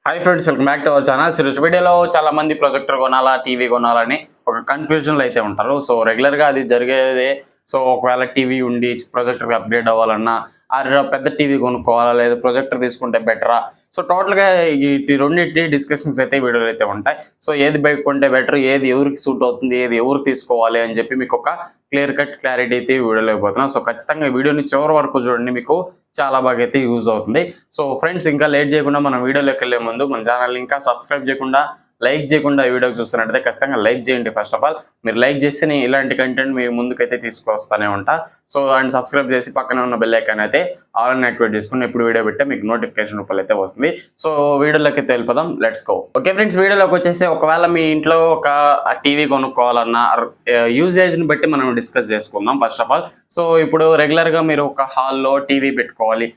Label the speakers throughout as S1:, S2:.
S1: Hi friends, welcome back to our channel. ఈరోజు వీడియోలో చాలా మంది ప్రొజెక్టర్ కొనాలా, టీవీ కొనాలని ఒక కన్ఫ్యూజన్లో అయితే ఉంటారు. సో రెగ్యులర్గా అది జరిగేదే. సో ఒకవేళ టీవీ ఉండి ప్రొజెక్టర్కి అప్గ్రేడ్ అవ్వాలన్నా పెద్ద టీవీ కొనుక్కోవాలా లేదా ప్రొజెక్టర్ తీసుకుంటే బెటరా? సో టోటల్గా ఈ రెండింటి డిస్కషన్స్ అయితే వీడియోలు అయితే ఉంటాయి. సో ఏది బైక్ కొంటే బెటర్, ఏది ఎవరికి సూట్ అవుతుంది, ఏది ఎవరు తీసుకోవాలి అని చెప్పి మీకు ఒక క్లియర్ కట్ క్లారిటీ అయితే వీడియోలో అయిపోతున్నాం. సో ఖచ్చితంగా వీడియోని చివరి వరకు చూడండి, మీకు చాలా బాగా అయితే యూజ్ అవుతుంది. సో ఫ్రెండ్స్, ఇంకా లేట్ చేయకుండా మనం వీడియోలోకి వెళ్ళే ముందు మన ఛానల్ ఇంకా సబ్స్క్రైబ్ చేయకుండా లైక్ చేయకుండా ఈ వీడియోకి చూస్తున్నట్టయితే ఖచ్చితంగా లైక్ చేయండి. ఫస్ట్ ఆఫ్ ఆల్ మీరు లైక్ చేస్తే నేను ఇలాంటి కంటెంట్ మీ ముందుకైతే తీసుకొస్తానే ఉంటా. సో అండ్ సబ్స్క్రైబ్ చేసి పక్కనే ఉన్న బెల్ ఐకాన్ అయితే ఆల్ అని యాక్టివేట్ చేసుకుని ఎప్పుడు వీడియో పెట్టే మీకు నోటిఫికేషన్ రూపాయలు అయితే వస్తుంది. సో వీడియోలోకి అయితే వెళ్ళిపోదాం, లెట్స్ గో. ఓకే ఫ్రెండ్స్, వీడియోలోకి వచ్చేస్తే ఒకవేళ మీ ఇంట్లో ఒక టీవీ కొనుక్కోవాలన్నా యూజేజ్ని బట్టి మనం డిస్కస్ చేసుకుందాం. ఫస్ట్ ఆఫ్ ఆల్ సో ఇప్పుడు రెగ్యులర్గా మీరు ఒక హాల్లో టీవీ పెట్టుకోవాలి,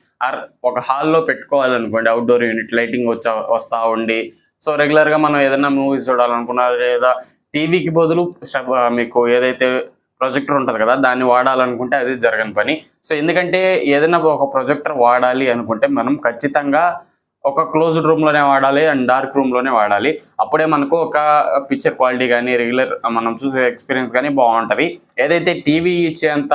S1: ఒక హాల్లో పెట్టుకోవాలనుకోండి, అవుట్డోర్ యూనిట్ లైటింగ్ వస్తూ ఉండి. సో రెగ్యులర్గా మనం ఏదైనా మూవీస్ చూడాలనుకున్నా లేదా టీవీకి బదులు మీకు ఏదైతే ప్రొజెక్టర్ ఉంటుంది కదా దాన్ని వాడాలనుకుంటే అది జరగని పని. సో ఎందుకంటే ఏదైనా ఒక ప్రొజెక్టర్ వాడాలి అనుకుంటే మనం ఖచ్చితంగా ఒక క్లోజ్డ్ రూమ్లోనే వాడాలి అండ్ డార్క్ రూమ్లోనే వాడాలి. అప్పుడే మనకు ఒక పిక్చర్ క్వాలిటీ కానీ రెగ్యులర్ మనం చూసే ఎక్స్పీరియన్స్ కానీ బాగుంటుంది. ఏదైతే టీవీ ఇచ్చేంత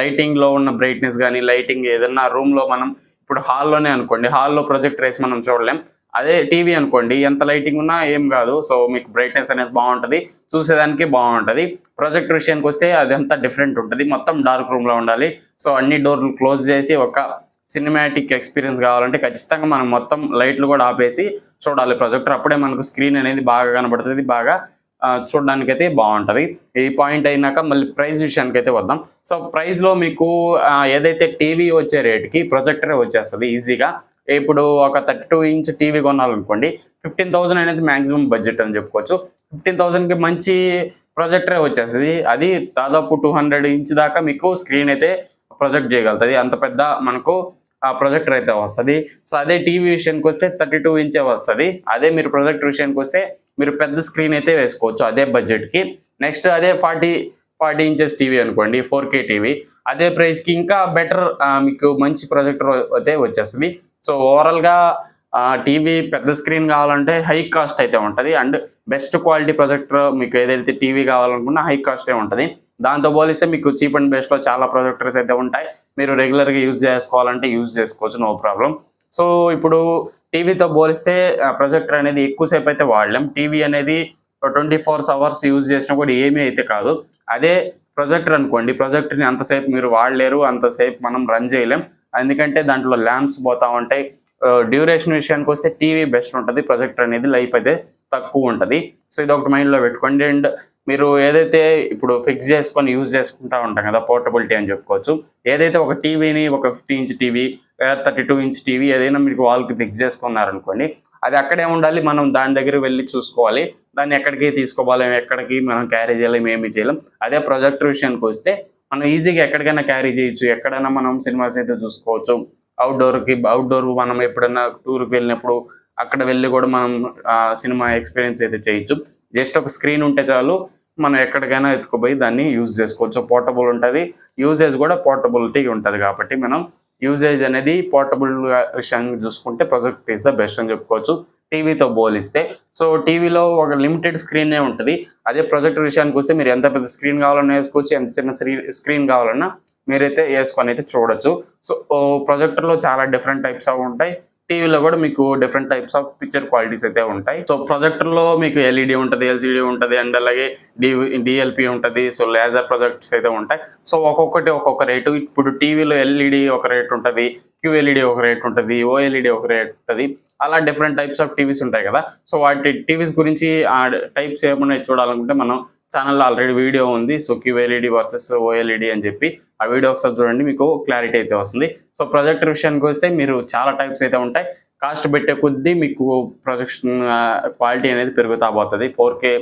S1: లైటింగ్లో ఉన్న బ్రైట్నెస్ కానీ లైటింగ్ ఏదైనా రూమ్లో మనం ఇప్పుడు హాల్లోనే అనుకోండి, హాల్లో ప్రొజెక్టర్ వేసి మనం చూడలేం. అదే టీవీ అనుకోండి, ఎంత లైటింగ్ ఉన్నా ఏం కాదు. సో మీకు బ్రైట్నెస్ అనేది బాగుంటుంది, చూసేదానికి బాగుంటుంది. ప్రొజెక్టర్ విషయానికి వస్తే అదంతా డిఫరెంట్ ఉంటుంది, మొత్తం డార్క్ రూమ్లో ఉండాలి. సో అన్ని డోర్లు క్లోజ్ చేసి ఒక సినిమాటిక్ ఎక్స్పీరియన్స్ కావాలంటే ఖచ్చితంగా మనం మొత్తం లైట్లు కూడా ఆపేసి చూడాలి ప్రొజెక్టర్. అప్పుడే మనకు స్క్రీన్ అనేది బాగా కనబడుతుంది, బాగా చూడడానికి అయితే బాగుంటుంది. ఈ పాయింట్ అయినాక మళ్ళీ ప్రైస్ విషయానికి అయితే వద్దాం. సో ప్రైస్లో మీకు ఏదైతే టీవీ వచ్చే రేటుకి ప్రొజెక్టరే వచ్చేస్తుంది ఈజీగా. ఇప్పుడు ఒక 32 ఇంచ్ టీవీ కొనాలనుకోండి, 15,000 అనేది మ్యాక్సిమం బడ్జెట్ అని చెప్పుకోవచ్చు. 15,000కి మంచి ప్రొజెక్టరే వచ్చేస్తుంది. అది దాదాపు 200 ఇంచ్ దాకా మీకు స్క్రీన్ అయితే ప్రొజెక్ట్ చేయగలుగుతుంది. అంత పెద్ద మనకు ప్రొజెక్టర్ అయితే వస్తుంది. సో అదే టీవీ విషయానికి వస్తే 32 ఇంచే వస్తుంది. అదే మీరు ప్రొజెక్టర్ విషయానికి వస్తే మీరు పెద్ద స్క్రీన్ అయితే వేసుకోవచ్చు అదే బడ్జెట్కి. నెక్స్ట్ అదే 40 ఇంచెస్ టీవీ అనుకోండి, 4K టీవీ, అదే ప్రైస్కి ఇంకా బెటర్ మీకు మంచి ప్రొజెక్టర్ అయితే వచ్చేస్తుంది. సో ఓవరాల్గా టీవీ పెద్ద స్క్రీన్ కావాలంటే హై కాస్ట్ అయితే ఉంటుంది. అండ్ బెస్ట్ క్వాలిటీ ప్రొజెక్టర్ మీకు ఏదైతే టీవీ కావాలనుకున్నా హై కాస్టే ఉంటుంది. దాంతో పోలిస్తే మీకు చీప్ అండ్ బెస్ట్లో చాలా ప్రొజెక్టర్స్ అయితే ఉంటాయి. మీరు రెగ్యులర్గా యూజ్ చేసుకోవాలంటే యూజ్ చేసుకోవచ్చు, నో ప్రాబ్లం. సో ఇప్పుడు టీవీతో పోలిస్తే ప్రొజెక్టర్ అనేది ఎక్కువసేపు అయితే వాడలేం. టీవీ అనేది 24 అవర్స్ యూజ్ చేసినా కూడా ఏమీ అయితే కాదు. అదే ప్రొజెక్టర్ అనుకోండి, ప్రొజెక్టర్ని అంతసేపు మీరు వాడలేరు, అంతసేపు మనం రన్ చేయలేం. ఎందుకంటే దాంట్లో ల్యాంప్స్ పోతా ఉంటాయి. డ్యూరేషన్ విషయానికి వస్తే టీవీ బెస్ట్ ఉంటుంది, ప్రొజెక్టర్ అనేది లైఫ్ అయితే తక్కువ ఉంటుంది. సో ఇది ఒకటి మైండ్లో పెట్టుకోండి. అండ్ మీరు ఏదైతే ఇప్పుడు ఫిక్స్ చేసుకొని యూజ్ చేసుకుంటా ఉంటాం కదా, పోర్టబిలిటీ అని చెప్పుకోవచ్చు. ఏదైతే ఒక టీవీని ఒక 50 ఇంచ్ టీవీ 32 ఇంచ్ టీవీ ఏదైనా మీకు వాల్కి ఫిక్స్ చేసుకున్నారనుకోండి, అది అక్కడే ఉండాలి, మనం దాని దగ్గర వెళ్ళి చూసుకోవాలి. దాన్ని ఎక్కడికి తీసుకోవాలి, ఎక్కడికి మనం క్యారీ చేయలేం, ఏమి చేయలేం. అదే ప్రొజెక్టర్ విషయానికి వస్తే మనం ఈజీగా ఎక్కడికైనా క్యారీ చేయొచ్చు, ఎక్కడైనా మనం సినిమాస్ అయితే చూసుకోవచ్చు. అవుట్డోర్ మనం ఎప్పుడైనా టూర్కి వెళ్ళినప్పుడు అక్కడ వెళ్ళి కూడా మనం సినిమా ఎక్స్పీరియన్స్ అయితే చేయొచ్చు. జస్ట్ ఒక స్క్రీన్ ఉంటే చాలు, మనం ఎక్కడికైనా ఎత్తుకుపోయి దాన్ని యూజ్ చేసుకోవచ్చు. పోర్టబుల్ ఉంటుంది, యూజేజ్ కూడా పోర్టబిలిటీ ఉంటుంది. కాబట్టి మనం యూజేజ్ అనేది పోర్టబుల్ విషయాన్ని చూసుకుంటే ప్రొజెక్టర్ ఈస్ ద బెస్ట్ అని చెప్పుకోవచ్చు టీవీతో పోలిస్తే. సో టీవీలో ఒక లిమిటెడ్ స్క్రీనే ఉంటుంది. అదే ప్రొజెక్టర్ విషయానికి వస్తే మీరు ఎంత పెద్ద స్క్రీన్ కావాలన్నా వేసుకోవచ్చు, ఎంత చిన్న స్క్రీన్ కావాలన్నా మీరైతే వేసుకొని అయితే చూడొచ్చు. సో ప్రొజెక్టర్లో చాలా డిఫరెంట్ టైప్స్ అవి ఉంటాయి, టీవీలో కూడా మీకు different types of picture qualities అయితే ఉంటాయి. సో ప్రొజెక్టర్లో మీకు ఎల్ఈడి ఉంటుంది, ఎల్సిడి ఉంటుంది, అండ్ అలాగే డిఎల్పి ఉంటుంది. సో లేజర్ ప్రొజెక్టర్స్ అయితే ఉంటాయి. సో ఒక్కొక్కటి ఒక్కొక్క రేటు. ఇప్పుడు టీవీలో ఎల్ఈడి ఒక రేట్ ఉంటుంది, క్యూఎల్ఈడి ఒక రేట్ ఉంటుంది, ఓఎల్ఈడి ఒక రేట్ ఉంటుంది. అలా డిఫరెంట్ టైప్స్ ఆఫ్ టీవీస్ ఉంటాయి కదా. సో వాటి టీవీస్ గురించి ఆ టైప్స్ ఏమన్నా చూడాలనుకుంటే మనం ఛానల్లో ఆల్రెడీ వీడియో ఉంది. సో క్యూఎల్ఈడి వర్సెస్ ఓఎల్ఈడి అని చెప్పి ఆ వీడియో ఒకసారి చూడండి, మీకు క్లారిటీ అయితే వస్తుంది. సో ప్రొజెక్టర్ విషయానికి వస్తే మీరు చాలా టైప్స్ అయితే ఉంటాయి. కాస్ట్ పెట్టే కొద్దీ మీకు ప్రొజెక్షన్ క్వాలిటీ అనేది పెరుగుతా పోతుంది. 4K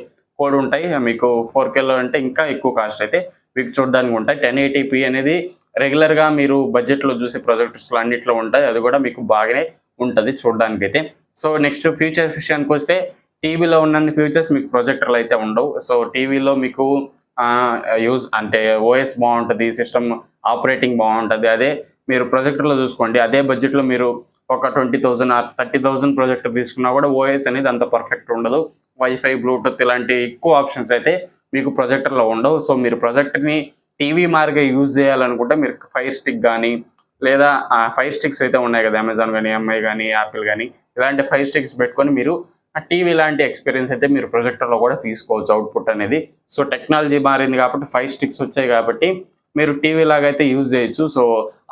S1: కూడా ఉంటాయి మీకు. 4Kలో అంటే ఇంకా ఎక్కువ కాస్ట్ అయితే మీకు చూడడానికి ఉంటాయి. 1080p అనేది రెగ్యులర్గా మీరు బడ్జెట్లో చూసే ప్రొజెక్టర్స్లో అన్నిట్లో ఉంటాయి, అది కూడా మీకు బాగానే ఉంటుంది చూడడానికి అయితే. సో నెక్స్ట్ ఫ్యూచర్స్ విషయానికి వస్తే టీవీలో ఉన్నన్ని ఫ్యూచర్స్ మీకు ప్రొజెక్టర్లు అయితే ఉండవు. సో టీవీలో మీకు యూజ్ అంటే ఓఎస్ బాగుంటుంది, సిస్టమ్ ఆపరేటింగ్ బాగుంటుంది. అదే మీరు ప్రొజెక్టర్లో చూసుకోండి, అదే బడ్జెట్లో మీరు ఒక 20,000 ఆర్ 30,000 ప్రొజెక్టర్ తీసుకున్నా కూడా ఓఎస్ అనేది అంత పర్ఫెక్ట్ ఉండదు. వైఫై, బ్లూటూత్ ఇలాంటి ఎక్కువ ఆప్షన్స్ అయితే మీకు ప్రొజెక్టర్లో ఉండవు. సో మీరు ప్రొజెక్టర్ని టీవీ మారిగా యూజ్ చేయాలనుకుంటే మీరు ఫైర్ స్టిక్ కానీ లేదా ఫైర్ స్టిక్స్ అయితే ఉన్నాయి కదా, అమెజాన్ కానీ, ఎంఐ కానీ, యాపిల్ కానీ, ఇలాంటి ఫైర్ స్టిక్స్ పెట్టుకొని మీరు ఆ టీవీ లాంటి ఎక్స్పీరియన్స్ అయితే మీరు ప్రొజెక్టర్లో కూడా తీసుకోవచ్చు అవుట్పుట్ అనేది. సో టెక్నాలజీ మారింది కాబట్టి ఫైర్ స్టిక్స్ వచ్చాయి కాబట్టి మీరు టీవీ లాగా అయితే యూజ్ చేయొచ్చు. సో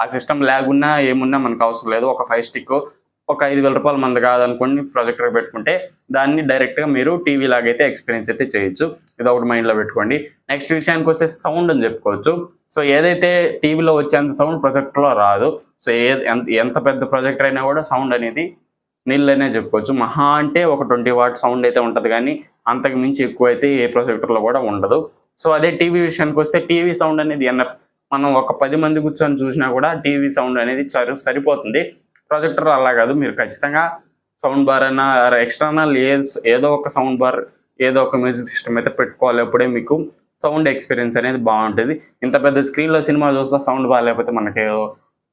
S1: ఆ సిస్టమ్ ల్యాగ్ ఉన్నా ఏమున్నా మనకు అవసరం లేదు. ఒక ఫైర్ స్టిక్ ఒక 5,000 రూపాయల మంది కాదనుకోండి ప్రొజెక్టర్ పెట్టుకుంటే దాన్ని డైరెక్ట్గా మీరు టీవీ లాగైతే ఎక్స్పీరియన్స్ అయితే చేయొచ్చు. ఇది ఒకటి మైండ్లో పెట్టుకోండి. నెక్స్ట్ విషయానికి వస్తే సౌండ్ అని చెప్పుకోవచ్చు. సో ఏదైతే టీవీలో వచ్చేంత సౌండ్ ప్రొజెక్టర్లో రాదు. సో ఎంత పెద్ద ప్రొజెక్టర్ అయినా కూడా సౌండ్ అనేది నీళ్ళనే చెప్పుకోవచ్చు. మహా అంటే ఒక 20 వాట్ సౌండ్ అయితే ఉంటుంది, కానీ అంతకు మించి ఎక్కువ అయితే ఏ ప్రొజెక్టర్లో కూడా ఉండదు. సో అదే టీవీ విషయానికి వస్తే టీవీ సౌండ్ అనేది ఎన్ఎఫ్. మనం ఒక 10 మంది కూర్చొని చూసినా కూడా టీవీ సౌండ్ అనేది సరిపోతుంది. ప్రొజెక్టర్ అలా కాదు, మీరు ఖచ్చితంగా సౌండ్ బార్ అయినా ఎక్స్టర్నల్ ఏదో ఒక సౌండ్ బార్, ఏదో ఒక మ్యూజిక్ సిస్టమ్ అయితే పెట్టుకోవాలి. అప్పుడే మీకు సౌండ్ ఎక్స్పీరియన్స్ అనేది బాగుంటుంది. ఇంత పెద్ద స్క్రీన్లో సినిమా చూస్తే సౌండ్ బాగాలేకపోతే మనకి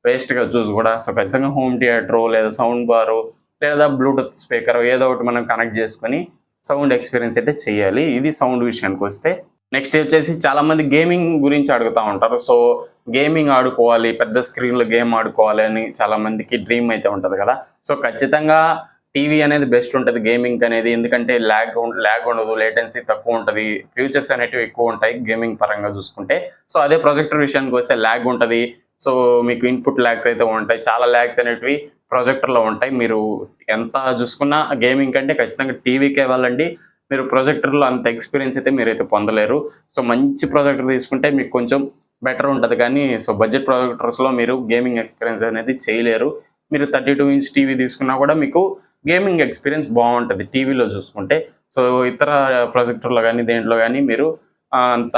S1: వేస్ట్గా చూసి కూడా. సో ఖచ్చితంగా హోమ్ థియేటరు లేదా సౌండ్ బారు లేదా బ్లూటూత్ స్పీకర్ ఏదో ఒకటి మనం కనెక్ట్ చేసుకొని సౌండ్ ఎక్స్పీరియన్స్ అయితే చేయాలి. ఇది సౌండ్ విషయానికి వస్తే. నెక్స్ట్ వచ్చేసి చాలా మంది గేమింగ్ గురించి అడుగుతూ ఉంటారు. సో గేమింగ్ ఆడుకోవాలి, పెద్ద స్క్రీన్లో గేమ్ ఆడుకోవాలి అని చాలా మందికి డ్రీమ్ అయితే ఉంటుంది కదా. సో ఖచ్చితంగా టీవీ అనేది బెస్ట్ ఉంటుంది గేమింగ్ అనేది. ఎందుకంటే ల్యాగ్ ఉండదు, లేటెన్సీ తక్కువ ఉంటుంది, ఫ్యూచర్స్ అనేటివి ఎక్కువ ఉంటాయి గేమింగ్ పరంగా చూసుకుంటే. సో అదే ప్రొజెక్టర్ విషయానికి వస్తే ల్యాగ్ ఉంటుంది. సో మీకు ఇన్పుట్ ల్యాగ్స్ అయితే ఉంటాయి, చాలా ల్యాగ్స్ అనేటివి ప్రొజెక్టర్లో ఉంటాయి. మీరు ఎంత చూసుకున్నా గేమింగ్ కంటే ఖచ్చితంగా టీవీకే వెళ్ళండి. మీరు ప్రొజెక్టర్లో అంత ఎక్స్పీరియన్స్ అయితే మీరైతే పొందలేరు. సో మంచి ప్రొజెక్టర్ తీసుకుంటే మీకు కొంచెం బెటర్ ఉంటుంది, కానీ సో బడ్జెట్ ప్రొజెక్టర్స్లో మీరు గేమింగ్ ఎక్స్పీరియన్స్ అనేది చేయలేరు. మీరు 32 ఇంచ్ టీవీ తీసుకున్నా కూడా మీకు గేమింగ్ ఎక్స్పీరియన్స్ బాగుంటుంది టీవీలో చూసుకుంటే. సో ఇతర ప్రొజెక్టర్లో కానీ దేంట్లో కానీ మీరు అంత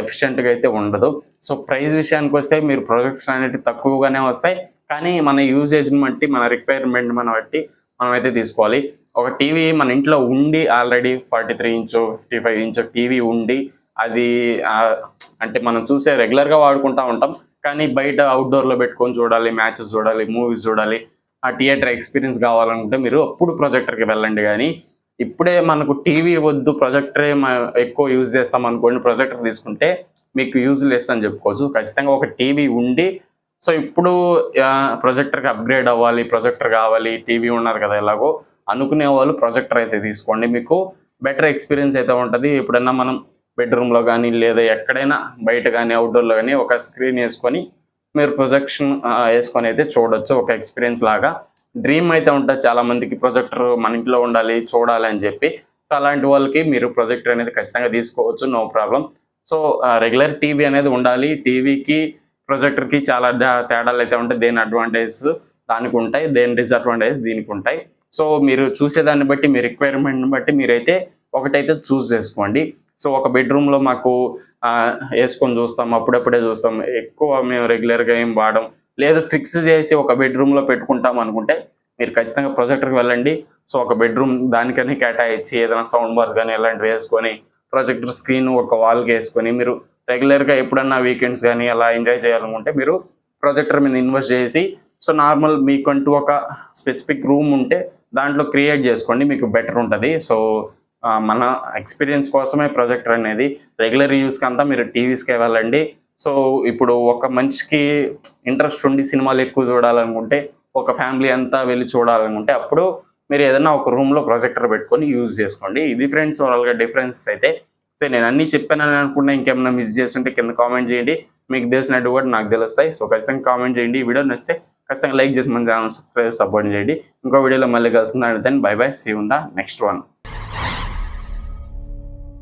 S1: ఎఫిషియెంట్గా అయితే ఉండదు. సో ప్రైస్ విషయానికి వస్తే మీరు ప్రొజెక్టర్ అనేవి తక్కువగానే వస్తాయి, కానీ మన యూజేజ్ని బట్టి, మన రిక్వైర్మెంట్ బట్టి మనం అయితే తీసుకోవాలి. ఒక టీవీ మన ఇంట్లో ఉండి ఆల్రెడీ 43 ఇంచు 55 ఇంచు టీవీ ఉండి అది అంటే మనం చూసే రెగ్యులర్గా వాడుకుంటూ ఉంటాం, కానీ బయట అవుట్డోర్లో పెట్టుకొని చూడాలి, మ్యాచెస్ చూడాలి, మూవీస్ చూడాలి, ఆ థియేటర్ ఎక్స్పీరియన్స్ కావాలనుకుంటే మీరు అప్పుడు ప్రొజెక్టర్కి వెళ్ళండి. కానీ ఇప్పుడే మనకు టీవీ వద్దు, ప్రొజెక్టరే ఎక్కువ యూజ్ చేస్తాం అనుకోండి, ప్రొజెక్టర్ తీసుకుంటే మీకు యూజ్ లెస్ అని చెప్పుకోవచ్చు. ఖచ్చితంగా ఒక టీవీ ఉండి, సో ఇప్పుడు ప్రొజెక్టర్కి అప్గ్రేడ్ అవ్వాలి, ప్రొజెక్టర్ కావాలి, టీవీ ఉన్నారు కదా ఎలాగో అనుకునే వాళ్ళు ప్రొజెక్టర్ అయితే తీసుకోండి. మీకు బెటర్ ఎక్స్పీరియన్స్ అయితే ఉంటుంది. ఎప్పుడైనా మనం బెడ్రూమ్లో కానీ లేదా ఎక్కడైనా బయట కానీ అవుట్డోర్లో కానీ ఒక స్క్రీన్ వేసుకొని మీరు ప్రొజెక్షన్ వేసుకొని అయితే చూడొచ్చు. ఒక ఎక్స్పీరియన్స్ లాగా డ్రీమ్ అయితే ఉంటుంది చాలా మందికి, ప్రొజెక్టర్ మన ఇంట్లో ఉండాలి, చూడాలి అని చెప్పి. సో అలాంటి వాళ్ళకి మీరు ప్రొజెక్టర్ అనేది ఖచ్చితంగా తీసుకోవచ్చు, no problem. So regular TV అనేది ఉండాలి. టీవీకి ప్రొజెక్టర్కి చాలా తేడాలు అయితే ఉంటాయి. దేని అడ్వాంటేజ్ దానికి ఉంటాయి, దేని డిసడ్వాంటేజ్ దీనికి ఉంటాయి. సో మీరు చూసేదాన్ని బట్టి, మీ రిక్వైర్మెంట్ని బట్టి మీరైతే ఒకటైతే చూస్ చేసుకోండి. సో ఒక బెడ్రూమ్లో మాకు వేసుకొని చూస్తాం, అప్పుడప్పుడే చూస్తాం, ఎక్కువ మేము రెగ్యులర్గా ఏం వాడడం లేదు, ఫిక్స్ చేసి ఒక బెడ్రూమ్లో పెట్టుకుంటాం అనుకుంటే మీరు ఖచ్చితంగా ప్రొజెక్టర్కి వెళ్ళండి. సో ఒక బెడ్రూమ్ దానికని కేటాయించి ఏదైనా సౌండ్ బార్స్ కానీ ఇలాంటివి వేసుకొని ప్రొజెక్టర్ స్క్రీన్ ఒక వాల్కి వేసుకొని మీరు రెగ్యులర్గా ఎప్పుడన్నా వీకెండ్స్ కానీ అలా ఎంజాయ్ చేయాలనుకుంటే మీరు ప్రొజెక్టర్ మీద ఇన్వెస్ట్ చేసి, సో నార్మల్ మీకంటూ ఒక స్పెసిఫిక్ రూమ్ ఉంటే దాంట్లో క్రియేట్ చేసుకోండి, మీకు బెటర్ ఉంటుంది. సో మన ఎక్స్పీరియన్స్ కోసమే ప్రొజెక్టర్ అనేది. రెగ్యులర్ యూస్కి అంతా మీరు టీవీస్కే వెళ్ళండి. సో ఇప్పుడు ఒక మనిషికి ఇంట్రెస్ట్ ఉండి సినిమాలు ఎక్కువ చూడాలనుకుంటే, ఒక ఫ్యామిలీ అంతా వెళ్ళి చూడాలనుకుంటే అప్పుడు మీరు ఏదైనా ఒక రూమ్లో ప్రొజెక్టర్ పెట్టుకొని యూజ్ చేసుకోండి. ఇది ఫ్రెండ్స్ ఓవరాల్గా డిఫరెన్స్ అయితే. సో నేను అన్నీ చెప్పానని అనుకున్నా, ఇంకేమైనా మిస్ చేస్తుంటే కింద కామెంట్ చేయండి. మీకు తెలిసినట్టు కూడా నాకు తెలుస్తాయి. సో ఖచ్చితంగా కామెంట్ చేయండి. ఈ వీడియో నచ్చితే ఖచ్చితంగా లైక్ చేసి మన ఛానల్ సబ్స్క్రైబ్ సపోర్ట్ చేయండి. ఇంకో వీడియోలో మళ్ళీ కలుసుకుందాం. Then bye bye, see you in the next one.